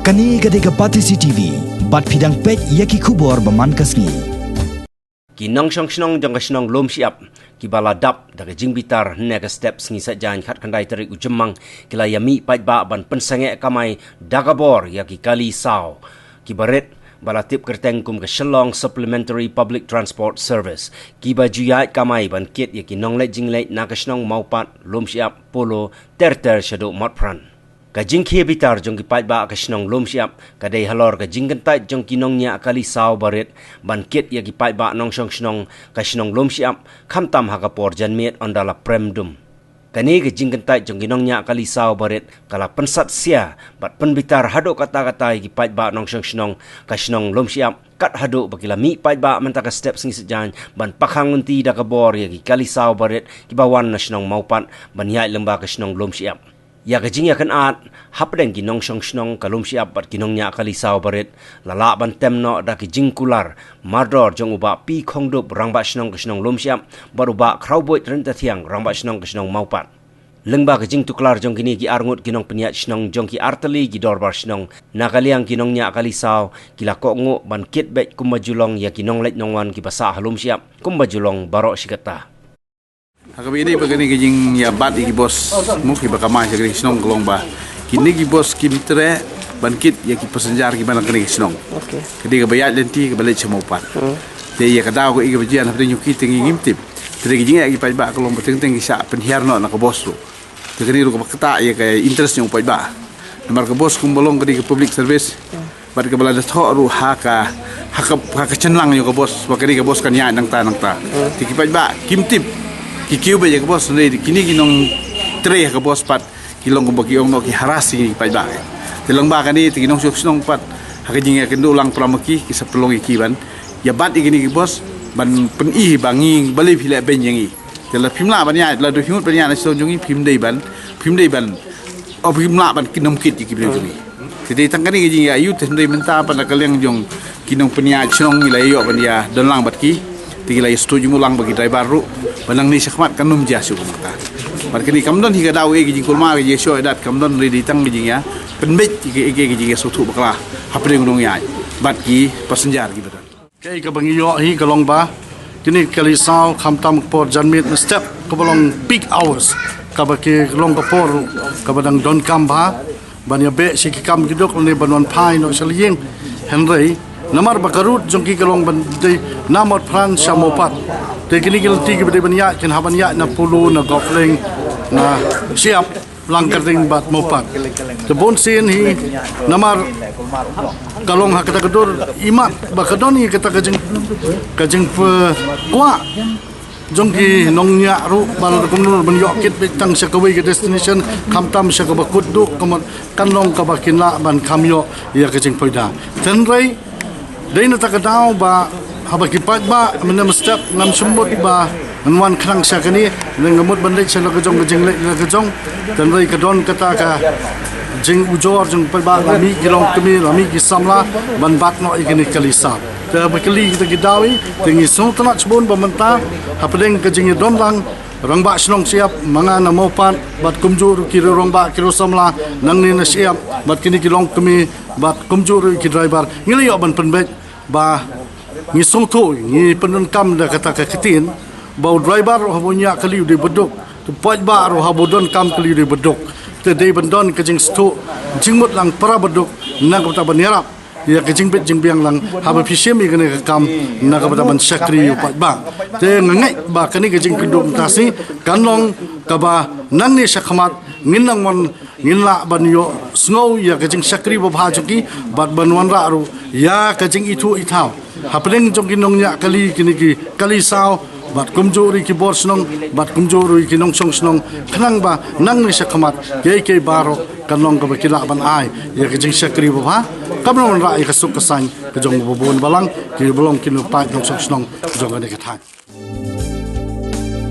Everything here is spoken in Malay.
Kani gade ka Patisi TV, bat pidang pek yaki kubor baman kasni. Kinong song jang kasnong lom siap ki bala dap daga jingbitar nega steps ni sajan khat kandai tarik ujemang kila yami pait ba ban pensange kamai dagabor yaki kali sao ki baret bala tip kerteng kum ke Shillong Supplementary Public Transport Service ki bajuyat kamai ban kit yaki nonglet jingleit nakasnong maupat lom siap polo ter shadow matpran Kajing kia bitar jong ki pait ba kasnong lom siap kadai halor kajing kentai jong kinong nya kali sao baret ban kit ya ki pait ba nong song snong kasnong lom siap khamtam hakapor janmet ondala premdum kani kajing kentai jong kinong nya kali sao baret kala pensat sia bat pen bitar hado kata-kata ki pait ba nong song snong kasnong lom siap kat hado bakila mi pait ba mentaka steps ni sejan ban pakhang unti da kabor ya ki kali sao baret ki bawan na snong maupat ban yai lemba kasnong lom siap ya kajing ya kan at hapdeng kinong song snong kalum siap bat kinong nya kali sao baret lala ban temno da kajing kular mardor jong uba pi khongdup rangba snong kasnong lum siap baruba crowboy renta thiang rangba snong kasnong maupat lengba kajing tuklar jong kini ki arngut kinong peniat snong jong ki arteli ki dorbar snong nakaliang kinong nya kali sao kila kongo ban kit bet kumajulong ya kinong let nongwan ki basa halum siap kumbajulong barok sikata Hakabi ini bagani kajing ya bat iki bos mukhi bakamai sagri snong kolong ba kini ki bos kim tre bankit ya ki pesenjar ki bana kini snong Okey. Kedi ka bayat lenti ka balik semua pat te ya kada ko iki bajian hapde nyuki tengi ngimtip te kajing ya ki pai ba kolong beteng tengi sa penhiar no na ka bos lu te kini ru ka kata ya ka interest nyong pai ba nomor ka bos kumbolong kedi ka public service bat ka balada tho ru haka cenlang yo ka bos wa kedi ka bos kan ya nang ta te ki pai ba kimtip Kikiu ba ka bos ni kini kinong tre ka bos pat kilong ko bagiong no ki harasi pa ba tilang ba kani tinong snong pat hakajing ya kendo ulang pramaki ki sa pelong ikiban ya bat ikini ki bos ban pen i bangi bali phile ben yangi tela phimla ban ya la do himut ban ya na so jongi phim dei ban o phimla ban kinom kit ki bile jongi jadi tangkani ki ya yu tendai menta pan kaleng jong kinong penya snong ila yo ban ya donlang bat ki tigila setuju mulang bagi driver ru banang ni sakmat kanum jasu kumata markini kamdon higa daw e gi kulma gi yeso edat kamdon ri ditang gi ya penbet gi sotu bakla hapre gunung ya bat gi passenger gi badan kai ka bangi yo hi kalong ba kini kali sao khamtam por janmit step ko balong peak hours ka ba ki long ka por ka badang don kam ba banya be si ki kam gi dok ni banon phai no saling henry namar bakarut jongki kalong bandai namot fran samopat te kini kilti ki bade banya kin habanya na pulu na gofling na siap langkarding bat mopat te bon sin hi namar kalong hakata kadur imat bakadoni kata kajing kwa jongki nongnya ru bal kumnur banyo kit bitang sakawi ke destination kamtam sakabakut duk kamot kanlong kabakinla ban kamyo ya kajing poida tenrai dai na takadaw ba habakipat ba menam step ngam sumbot ba nwan khrang sakani lengamut bandai sala kajong kajong dan rai kadon kata ka jing ujor jong ba lami kilong kami lami kisamla ban bat no igini kalisa ta bakali kita gidawi tingi sultanat chbon ba menta hapdeng kajing don lang rangba snong siap manga na mopat bat kumjur kiro rangba kiro samla nangni na siap bat kini kilong kami bat kumjur ki driver ngili yo ban penbet ba ngi songko ngi penun kam da kata kakitin ba driver habunya kali di bedok tu poj ba ro habodon kam kali di bedok te dei bandon kajing sto jingmut lang para bedok na kata banyarap ya kajing bet jingbiang lang haba pisim i kene kam na kata ban sakri poj ba te ngai ba kani kajing kidum tasi kanlong kaba nang ni sakhamat nginang mon nginla banyo snow ya kajing sakri ba bhajuki bat banwan ra ru ya kajing itu ithau hapeng jong kinong nya kali kini ki kali sao bat kumjori ki bor snong bat kumjori ki nong song snong khnang ba nang ni sakhamat ke baro kanong ka bakila ban ai ya kajing sakri ba kamnon ra i kasuk kasan kajong bobon balang ki bolong kinu pa nong song snong jong ani ka thang